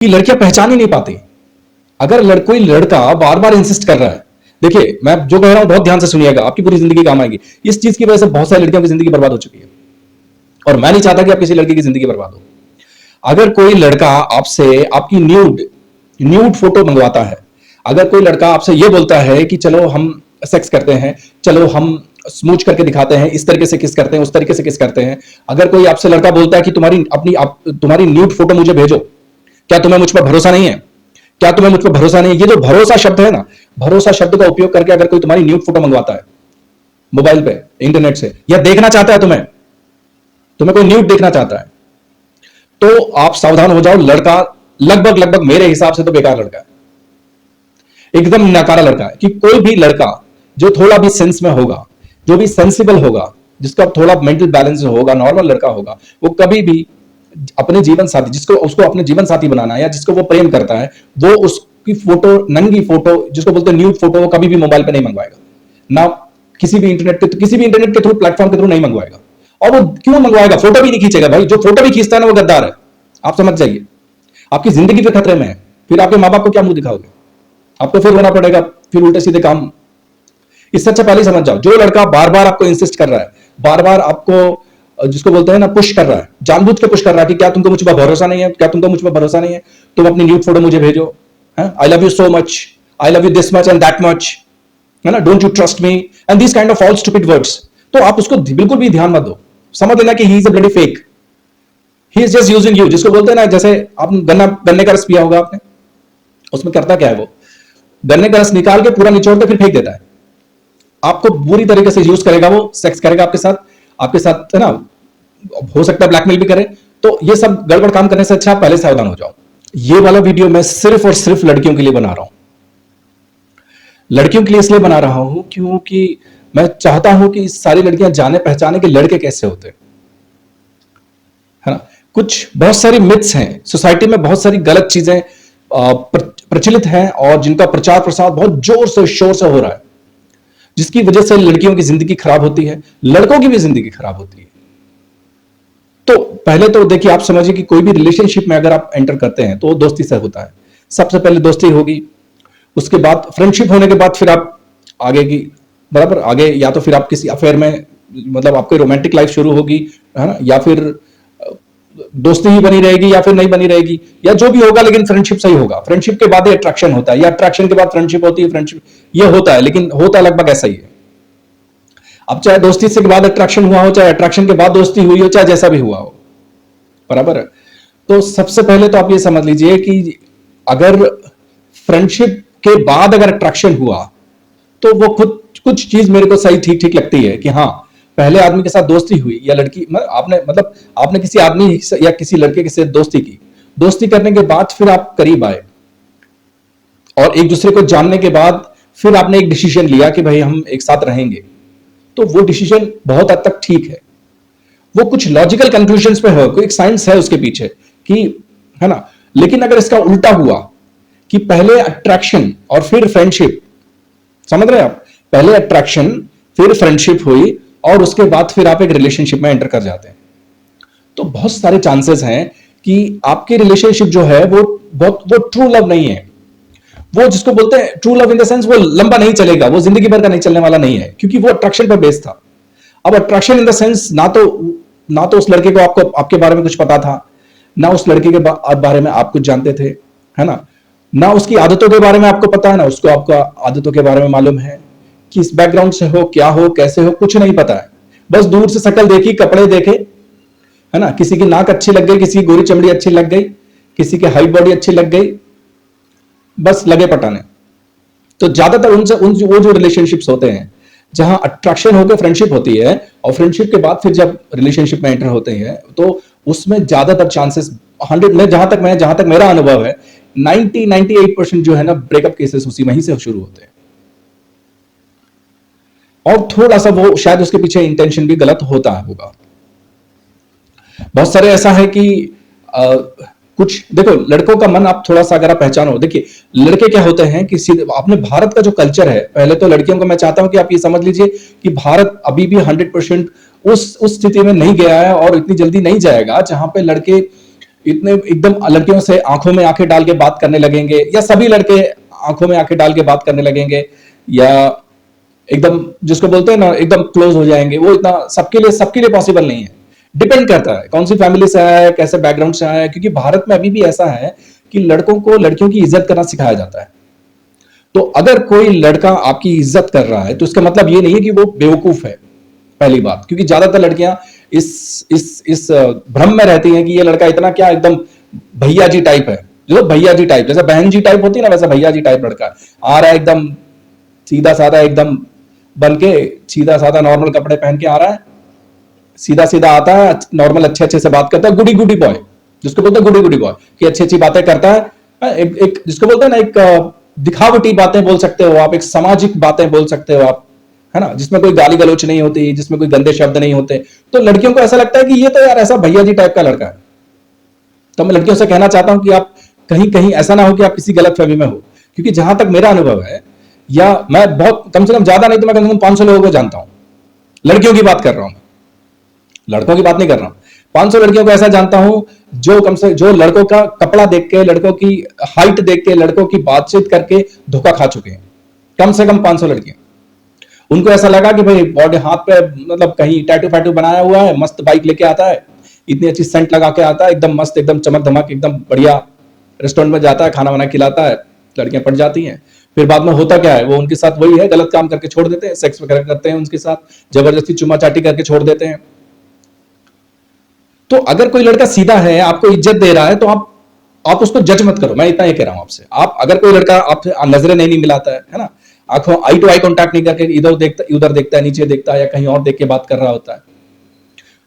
कि लड़कियां पहचान ही नहीं पाती। अगर कोई लड़का बार बार इंसिस्ट कर रहा है, देखिए मैं जो कह रहा हूं बहुत ध्यान से सुनिएगा, आपकी पूरी जिंदगी काम आएगी। इस चीज की वजह से बहुत सारी लड़कियों की जिंदगी बर्बाद हो चुकी है और मैं नहीं चाहता कि आप किसी लड़की की जिंदगी बर्बाद हो। अगर कोई लड़का आपसे आपकी न्यूड न्यूड फोटो मंगवाता है, अगर कोई लड़का आपसे यह बोलता है कि चलो हम सेक्स करते हैं, चलो हम स्मूच करके दिखाते हैं, इस तरीके से किस करते हैं, उस तरीके से किस करते हैं, अगर कोई आपसे लड़का बोलता है कि तुम्हारी न्यूड फोटो मुझे भेजो, क्या तुम्हें मुझ पर भरोसा नहीं है, क्या तुम्हें मुझ पर भरोसा नहीं है, ये जो भरोसा शब्द है ना, भरोसा शब्द का उपयोग करके अगर कोई तुम्हारी न्यूड फोटो मंगवाता है मोबाइल पे इंटरनेट से, या देखना चाहता है तुम्हें कोई न्यूड देखना चाहता है, तो आप सावधान हो जाओ। लड़का लगभग मेरे हिसाब से तो बेकार लड़का है, एकदम नकारा लड़का है। कि कोई भी लड़का जो थोड़ा भी सेंस में होगा, जो भी सेंसिबल होगा, जिसका थोड़ा मेंटल बैलेंस होगा, नॉर्मल लड़का होगा, वो कभी भी अपने जीवन साथी, जिसको उसको अपने जीवन साथी बनाना है या जिसको वो प्रेम करता है, वो उसकी फोटो, नंगी फोटो जिसको बोलते हैं न्यूड फोटो, वो कभी भी मोबाइल पे नहीं मंगवाएगा, ना किसी भी इंटरनेट के थ्रू प्लेटफॉर्म के थ्रू नहीं मंगवाएगा। और वो क्यों मंगवाएगा? फोटो भी नहीं खींचेगा भाई। जो फोटो भी खींचता है ना, वो गद्दार है, आप समझ जाइए। आपकी जिंदगी पे खतरे में है, फिर आपके माँ बाप को क्या मुंह दिखाओगे? आपको फिर रोना पड़ेगा, फिर उल्टे सीधे काम। इससे अच्छा पहले समझ जाओ, जो लड़का बार बार आपको इंसिस्ट कर रहा है, बार बार आपको जिसको बोलते हैं ना पुश कर रहा है, जानबूझ के पुश कर रहा है कि क्या तुमको मुझ पर भरोसा नहीं है, क्या तुमको मुझ पर भरोसा नहीं है, तुम अपनी न्यूड फोटो मुझे भेजो, I love you so much, I love you this much and that much, है ना, don't you trust me, and this kind of all stupid words. तो आप उसको बिल्कुल भी ध्यान मत दो, समझ लेना कि he is a bloody fake, he is just using you. जिसको बोलते हैं ना, जैसे आप गन्ने का रस पिया होगा आपने, उसमें करता क्या है, वो गन्ने का रस निकाल के पूरा निचोड़ के फिर फेंक देता है। आपको बुरी तरीके से यूज करेगा, वो सेक्स करेगा आपके साथ है ना, हो सकता है ब्लैकमेल भी करे। तो ये सब गड़बड़ काम करने से अच्छा पहले सावधान हो जाओ। ये वाला वीडियो मैं सिर्फ और सिर्फ लड़कियों के लिए बना रहा हूं। लड़कियों के लिए इसलिए बना रहा हूं क्योंकि मैं चाहता हूं कि सारी लड़कियां जाने पहचाने कि लड़के कैसे होते हैं, है ना। कुछ बहुत सारी मिथ्स हैं सोसाइटी में, बहुत सारी गलत चीजें प्रचलित हैं और जिनका प्रचार प्रसार बहुत जोर से शोर से हो रहा है, जिसकी वजह से लड़कियों की जिंदगी खराब होती है, लड़कों की भी जिंदगी खराब होती है। तो पहले तो देखिए, आप समझिए कि कोई भी रिलेशनशिप में अगर आप एंटर करते हैं तो वो दोस्ती से होता है। सबसे पहले दोस्ती होगी, उसके बाद फ्रेंडशिप होने के बाद फिर आप आगे की बराबर आगे, या तो फिर आप किसी अफेयर में, मतलब आपकी रोमांटिक लाइफ शुरू होगी, है ना, या फिर दोस्ती ही बनी रहेगी या फिर नहीं बनी रहेगी, या जो भी होगा, लेकिन फ्रेंडशिप सही होगा। फ्रेंडशिप के बाद अट्रैक्शन होता है, या अट्रैक्शन के बाद फ्रेंडशिप होती है, फ्रेंडशिप ये होता है, लेकिन होता लगभग ऐसा ही है। अब चाहे दोस्ती से के बाद अट्रैक्शन हुआ हो, चाहे अट्रैक्शन के बाद दोस्ती हुई हो, चाहे जैसा भी हुआ हो, बराबर है। तो सबसे पहले तो आप ये समझ लीजिए कि अगर फ्रेंडशिप के बाद अगर अट्रैक्शन हुआ, तो वो खुद कुछ चीज मेरे को सही ठीक ठीक लगती है कि हाँ, पहले आदमी के साथ दोस्ती हुई, या लड़की आपने किसी आदमी या किसी लड़के के साथ दोस्ती की, दोस्ती करने के बाद फिर आप करीब आए और एक दूसरे को जानने के बाद फिर आपने एक डिसीजन लिया कि भाई हम एक साथ रहेंगे, तो वो डिसीजन बहुत हद तक ठीक है। वो कुछ लॉजिकल कंक्लूजन्स पे है, कोई एक साइंस है उसके पीछे कि, है ना। लेकिन अगर इसका उल्टा हुआ कि पहले अट्रैक्शन और फिर फ्रेंडशिप, समझ रहे हैं आप, पहले अट्रैक्शन फिर फ्रेंडशिप हुई और उसके बाद फिर आप एक रिलेशनशिप में एंटर कर जाते हैं, तो बहुत सारे चांसेस हैं कि आपकी रिलेशनशिप जो है वो ट्रू लव नहीं है। वो जिसको बोलते हैं true love in the sense, वो लंबा नहीं चलेगा, वो जिंदगी भर का नहीं चलने वाला नहीं है, क्योंकि वो अट्रैक्शन पर बेस्ड था। अब अट्रैक्शन इन द सेंस, ना तो उस लड़के को आपके बारे में कुछ पता था, ना उस लड़के के बारे में आप कुछ जानते थे, है ना उसकी आदतों के बारे में आपको पता है, ना उसको आपका आदतों के बारे में मालूम है, किस बैकग्राउंड से हो, क्या हो, कैसे हो, कुछ नहीं पता है। बस दूर से शक्ल देखी, कपड़े देखे, है ना, किसी की नाक अच्छी लग गई, किसी की गोरी चमड़ी अच्छी लग गई, किसी की हाइट बॉडी अच्छी लग गई, बस लगे पटाने। तो ज्यादातर वो जो रिलेशनशिप्स होते हैं जहां अट्रैक्शन होकर फ्रेंडशिप होती है, और फ्रेंडशिप के बाद फिर जब रिलेशनशिप में एंटर होते हैं, तो उसमें ज्यादातर चांसेस 100 में, जहां तक मेरा अनुभव है, 98% जो है ना ब्रेकअप केसेस उसी वहीं से शुरू होते हैं। और थोड़ा सा वो शायद उसके पीछे इंटेंशन भी गलत होगा। बहुत सारे ऐसा है कि कुछ देखो, लड़कों का मन आप थोड़ा सा अगर आप पहचानो, देखिए लड़के क्या होते हैं कि अपने भारत का जो कल्चर है, पहले तो लड़कियों को मैं चाहता हूं कि आप ये समझ लीजिए कि भारत अभी भी 100% उस स्थिति में नहीं गया है और इतनी जल्दी नहीं जाएगा जहां पे लड़के इतने एकदम लड़कियों से आंखों में आंखें डाल के बात करने लगेंगे, या सभी लड़के आंखों में आंखें डाल के बात करने लगेंगे, या एकदम जिसको बोलते हैं ना एकदम क्लोज हो जाएंगे, वो इतना सबके लिए पॉसिबल नहीं है। डिपेंड करता है कौन सी फैमिली से आया है, कैसे बैकग्राउंड से आया है, क्योंकि भारत में अभी भी ऐसा है कि लड़कों को लड़कियों की इज्जत करना सिखाया जाता है। तो अगर कोई लड़का आपकी इज्जत कर रहा है तो इसका मतलब ये नहीं है कि वो बेवकूफ है, पहली बात, क्योंकि ज्यादातर लड़कियां इस भ्रम में रहती हैं कि ये लड़का इतना क्या एकदम भैया जी टाइप है, जो भैया जी टाइप जैसे बहन जी टाइप होती है ना, वैसा भैया जी टाइप लड़का आ रहा है, एकदम सीधा साधा एकदम बन के, सीधा साधा नॉर्मल कपड़े पहन के आ रहा है, सीधा सीधा आता है, नॉर्मल अच्छे अच्छे से बात करता है, गुडी गुडी बॉय जिसको बोलते हैं, गुडी गुडी बॉय कि अच्छी अच्छी बातें करता है, एक जिसको बोलते हैं ना एक दिखावटी बातें बोल सकते हो आप, एक सामाजिक बातें बोल सकते हो आप, है ना, जिसमें कोई गाली गलौच नहीं होती, जिसमें कोई गंदे शब्द नहीं होते। तो लड़कियों को ऐसा लगता है कि ये तो यार ऐसा भैया जी टाइप का लड़का है। तो मैं लड़कियों से कहना चाहता हूं कि आप कहीं कहीं ऐसा ना हो कि आप किसी गलत फहमी में हो, क्योंकि जहां तक मेरा अनुभव है, या मैं बहुत कम से कम ज्यादा नहीं तो मैं कम से कम 500 लोगों को जानता हूं, लड़कियों की बात कर रहा हूं, लड़कों की बात नहीं कर रहा हूं, 500 लड़कियों को ऐसा जानता हूं जो लड़कों का कपड़ा देख के, लड़कों की हाइट देख के, लड़कों की बातचीत करके धोखा खा चुके हैं, कम से कम 500 लड़कियां। उनको ऐसा लगा कि भाई बॉडी हाथ पे मतलब कहीं टैटू फैटू बनाया हुआ है, मस्त बाइक लेके आता है, इतनी अच्छी सेंट लगा के आता है, एकदम मस्त, एकदम चमक धमक, एकदम बढ़िया रेस्टोरेंट में जाता है, खाना वाना खिलाता है, लड़कियां पट जाती हैं। फिर बाद में होता क्या है, वो उनके साथ वही है, गलत काम करके छोड़ देते हैं, सेक्स वगैरह करते हैं उनके साथ, जबरदस्ती चुम्मा चाटी करके छोड़ देते हैं। तो अगर कोई लड़का सीधा है, आपको इज्जत दे रहा है, तो आप उसको जज मत करो। मैं इतना ही कह रहा हूं आपसे। आप अगर कोई लड़का आपसे नजरें नहीं मिलाता है ना, आंखों आई टू आई कॉन्टैक्ट नहीं करके इधर देखता है, नीचे देखता है, या कहीं और देख के बात कर रहा होता है,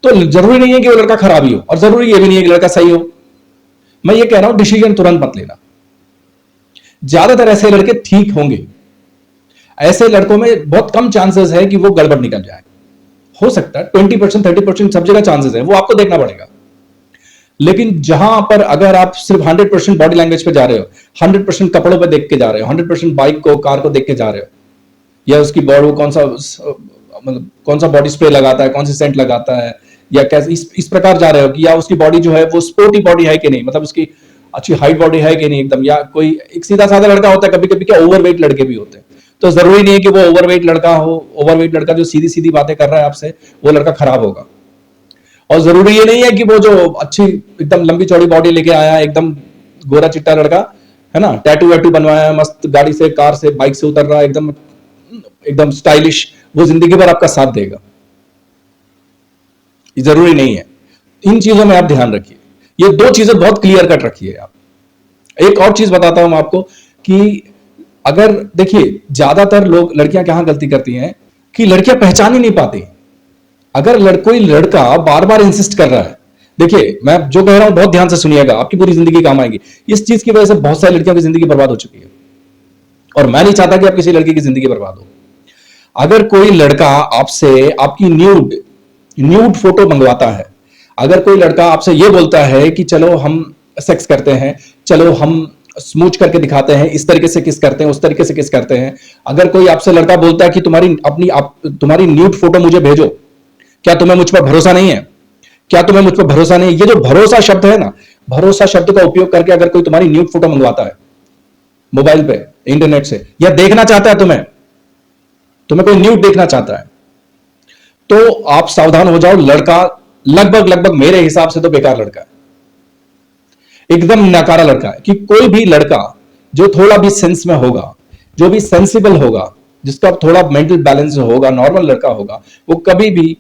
तो जरूरी नहीं है कि वो लड़का खराब ही हो, और जरूरी ये भी नहीं है कि लड़का सही हो। मैं ये कह रहा हूं डिसीजन तुरंत मत लेना। ज्यादातर ऐसे लड़के ठीक होंगे, ऐसे लड़कों में बहुत कम चांसेस है कि वो गड़बड़ निकल जाए। हो सकता है 20% 30% सब जगह चांसेस है, वो आपको देखना पड़ेगा। लेकिन जहां पर अगर आप सिर्फ 100% बॉडी लैंग्वेज पे जा रहे हो, 100% कपड़ों पे देख के जा रहे हो, 100% बाइक को, कार को देख के जा रहे हो, या उसकी बॉडी मतलब कौन सा बॉडी स्प्रे लगाता है, कौन सी सेंट लगाता है, या कैसे इस प्रकार जा रहे हो कि या उसकी बॉडी जो है वो स्पोर्टी बॉडी है कि नहीं, मतलब उसकी अच्छी हाइट बॉडी है कि नहीं एकदम, या कोई एक सीधा साधा लड़का होता है, कभी कभी क्या ओवरवेट लड़के भी होते हैं। तो जरूरी नहीं है कि वो ओवरवेट लड़का हो। ओवरवेट लड़का जो सीधी सीधी बातें कर रहा है आपसे, वो लड़का खराब होगा। और जरूरी ये नहीं है कि वो जो अच्छी एकदम लंबी चौड़ी बॉडी लेके आया है, एकदम गोरा चिट्टा लड़का है ना, टैटू वैटू बनवाया है, मस्त गाड़ी से, कार से, बाइक से उतर रहा है, एकदम एकदम स्टाइलिश, वो जिंदगी भर आपका साथ देगा। ये जरूरी नहीं है। इन चीजों में आप ध्यान रखिए। ये दो चीजें बहुत क्लियर कट रखिए आप। एक और चीज बताता हूं मैं आपको कि अगर देखिए, ज्यादातर लोग, लड़कियां कहां गलती करती हैं कि लड़कियां पहचान ही नहीं पाती। अगर कोई लड़का बार बार इंसिस्ट कर रहा है, देखिए मैं जो कह रहा हूं बहुत ध्यान से सुनिएगा, आपकी पूरी जिंदगी काम आएगी। इस चीज की वजह से बहुत सारी लड़कियों की जिंदगी बर्बाद हो चुकी है, और मैं नहीं चाहता कि आप किसी लड़की की जिंदगी बर्बाद हो। अगर कोई लड़का आपसे आपकी न्यूड फोटो मंगवाता है, अगर कोई लड़का आपसे यह बोलता है कि चलो हम सेक्स करते हैं, चलो हम स्मूच करके दिखाते हैं, इस तरीके से किस करते हैं, उस तरीके से किस करते हैं, अगर कोई आपसे लड़का बोलता है कि तुम्हारी न्यूड फोटो मुझे भेजो, क्या तुम्हें मुझ पर भरोसा नहीं है, क्या तुम्हें मुझ पर भरोसा नहीं है, ये जो भरोसा शब्द है ना, भरोसा शब्द का उपयोग करके अगर कोई तुम्हारी न्यूड फोटो मंगवाता है मोबाइल पे, इंटरनेट से, या देखना चाहता है तुम्हें कोई न्यूड देखना चाहता है, तो आप सावधान हो जाओ। लड़का लगभग मेरे हिसाब से तो बेकार लड़का है, एकदम नकारा लड़का है। कि कोई भी लड़का जो थोड़ा भी सेंस में होगा, जो भी सेंसिबल होगा, जिसका थोड़ा मेंटल बैलेंस होगा, नॉर्मल लड़का होगा, वो कभी भी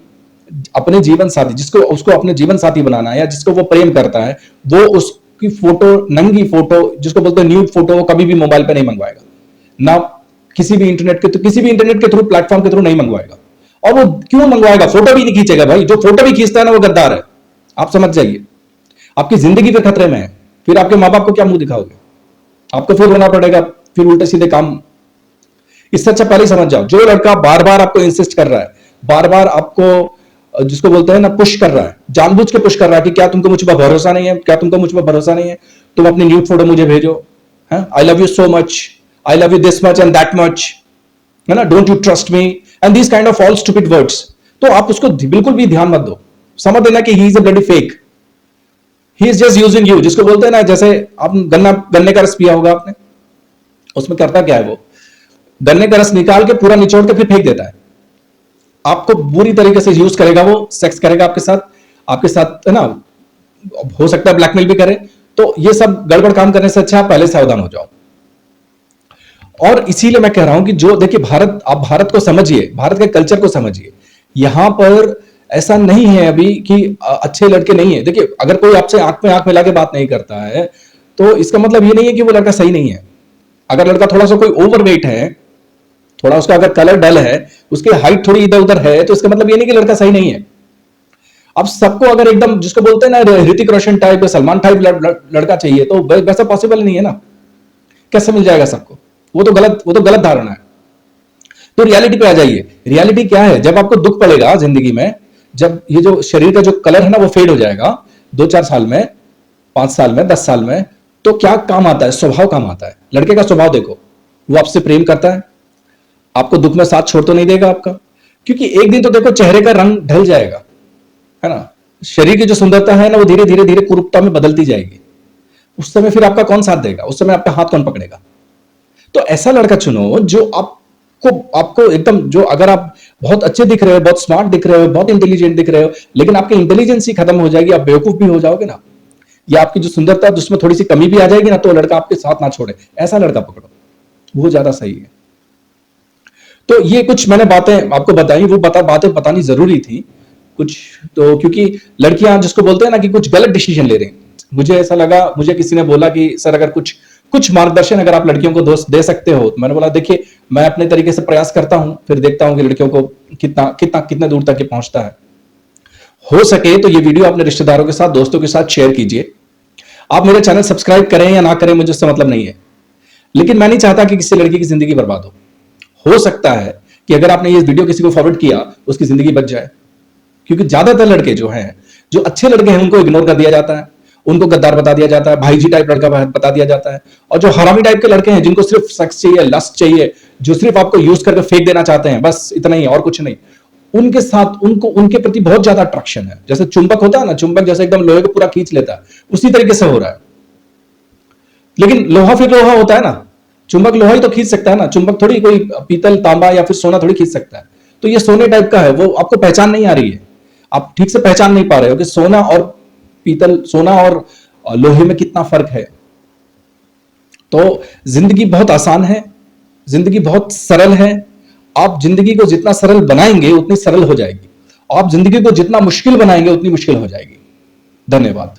अपने जीवन साथी, जिसको उसको अपने जीवन साथी बनाना है, या जिसको वो प्रेम करता है, वो उसकी फोटो, नंगी फोटो जिसको बोलते हैं न्यूड फोटो, वो कभी भी मोबाइल पे नहीं मंगवाएगा, ना किसी भी इंटरनेट के थ्रू, प्लेटफॉर्म के थ्रू नहीं मंगवाएगा। और वो क्यों मंगवाएगा? फोटो भी नहीं खींचेगा भाई। जो फोटो भी खींचता है ना, वो गद्दार है, आप समझ जाइए। आपकी जिंदगी पे खतरे में है, फिर आपके माँ बाप को क्या मुंह दिखाओगे? आपको फिर रोना पड़ेगा, फिर उल्टे सीधे काम। इससे अच्छा पहले ही समझ जाओ, जो लड़का बार बार आपको इंसिस्ट कर रहा है, बार बार आपको जिसको बोलते हैं ना पुश कर रहा है, जानबूझ के पुश कर रहा है कि क्या तुमको मुझ पर भरोसा नहीं है, क्या तुमको मुझ पर भरोसा नहीं है, तुम अपनी न्यूड फोटो मुझे भेजो, I love you so much, I love you this much and that much, है ना, don't you trust me, and this kind of all stupid words. तो आप उसको बिल्कुल भी ध्यान मत दो, समझ लेना कि he is a bloody fake, he is just using you, जिसको बोलते हैं ना, जैसे आप गन्ने का रस पिया होगा आपने, उसमें करता क्या है, वो गन्ने का रस निकाल के पूरा निचोड़ के फिर फेंक देता है। आपको बुरी तरीके से यूज करेगा, वो सेक्स करेगा आपके साथ है ना, हो सकता है ब्लैकमेल भी करे। तो ये सब गड़बड़ काम करने से अच्छा आप पहले सावधान हो जाओ। और इसीलिए मैं कह रहा हूं कि जो देखिए आप भारत को समझिए, भारत के कल्चर को समझिए। यहां पर ऐसा नहीं है अभी कि अच्छे लड़के नहीं है। देखिए, अगर कोई आपसे आंख में आंख मिला के बात नहीं करता है तो इसका मतलब ये नहीं है कि वो लड़का सही नहीं है। अगर लड़का थोड़ा सा कोई ओवरवेट है, थोड़ा उसका अगर कलर डल है, उसकी हाइट थोड़ी इधर उधर है, तो इसका मतलब ये नहीं कि लड़का सही नहीं है। अब सबको अगर एकदम जिसको बोलते हैं ना ऋतिक रोशन टाइप या सलमान टाइप लड़का चाहिए, तो वैसा पॉसिबल नहीं है ना। कैसे मिल जाएगा सबको? वो तो गलत धारणा है। तो रियलिटी पे आ जाइए। रियलिटी क्या है? जब आपको दुख पड़ेगा जिंदगी में, जब ये जो शरीर का जो कलर है ना वो फेड हो जाएगा 2-4 साल में, 5 साल में, 10 साल में, तो क्या काम आता है? स्वभाव काम आता है। लड़के का स्वभाव देखो, वो आपसे प्रेम करता है, आपको दुख में साथ छोड़ तो नहीं देगा आपका, क्योंकि एक दिन तो देखो चेहरे का रंग ढल जाएगा, है ना। शरीर की जो सुंदरता है ना वो धीरे धीरे धीरे कुरूपता में बदलती जाएगी। उस समय फिर आपका कौन साथ देगा? उस समय आपका हाथ कौन पकड़ेगा? तो ऐसा लड़का चुनो जो आपको एकदम, जो अगर आप बहुत अच्छे दिख रहे हो, बहुत स्मार्ट दिख रहे हो, बहुत इंटेलिजेंट दिख रहे हो, लेकिन आपकी इंटेलिजेंस ही खत्म हो जाएगी, आप बेवकूफ भी हो जाओगे ना, या आपकी जो सुंदरता है उसमें थोड़ी सी कमी भी आ जाएगी ना, तो लड़का आपके साथ ना छोड़े। ऐसा लड़का पकड़ो, वो ज्यादा सही है। तो ये कुछ मैंने बातें आपको बताई, वो बातें बतानी जरूरी थी कुछ तो, क्योंकि लड़कियां जिसको बोलते हैं ना कि कुछ गलत डिसीजन ले रही हैं। मुझे ऐसा लगा, मुझे किसी ने बोला कि सर अगर कुछ मार्गदर्शन अगर आप लड़कियों को दोस्त दे सकते हो, तो मैंने बोला देखिए मैं अपने तरीके से प्रयास करता हूं, फिर देखता हूं कि लड़कियों को कितना दूर तक ये पहुंचता है। हो सके तो ये वीडियो अपने रिश्तेदारों के साथ, दोस्तों के साथ शेयर कीजिए। आप मेरे चैनल सब्सक्राइब करें या ना करें, मुझे उससे मतलब नहीं है, लेकिन मैं नहीं चाहता कि किसी लड़की की जिंदगी बर्बाद हो सकता है कि अगर आपने ये वीडियो किसी को फॉरवर्ड किया, उसकी जिंदगी बच जाए। क्योंकि ज्यादातर लड़के जो हैं, जो अच्छे लड़के हैं, उनको इग्नोर कर दिया जाता है, उनको गद्दार बता दिया जाता है, भाईजी टाइप लड़का बता दिया जाता है। और जो हरामी टाइप के लड़के हैं, जिनको सिर्फ सेक्स चाहिए, लस्ट चाहिए, जो सिर्फ आपको यूज करके फेंक देना चाहते हैं, बस इतना ही और कुछ नहीं, उनके साथ उनके प्रति बहुत ज्यादा अट्रैक्शन है। जैसे चुंबक होता है ना, चुंबक जैसे एकदम लोहे को पूरा खींच लेता है, उसी तरीके से हो रहा है। लेकिन लोहा फिर लोहा होता है ना, चुंबक लोहा ही तो खींच सकता है ना, चुंबक थोड़ी कोई पीतल, तांबा या फिर सोना थोड़ी खींच सकता है। तो ये सोने टाइप का है, वो आपको पहचान नहीं आ रही है, आप ठीक से पहचान नहीं पा रहे हो कि सोना और लोहे में कितना फर्क है। तो जिंदगी बहुत आसान है, जिंदगी बहुत सरल है। आप जिंदगी को जितना सरल बनाएंगे उतनी सरल हो जाएगी, आप जिंदगी को जितना मुश्किल बनाएंगे उतनी मुश्किल हो जाएगी। धन्यवाद।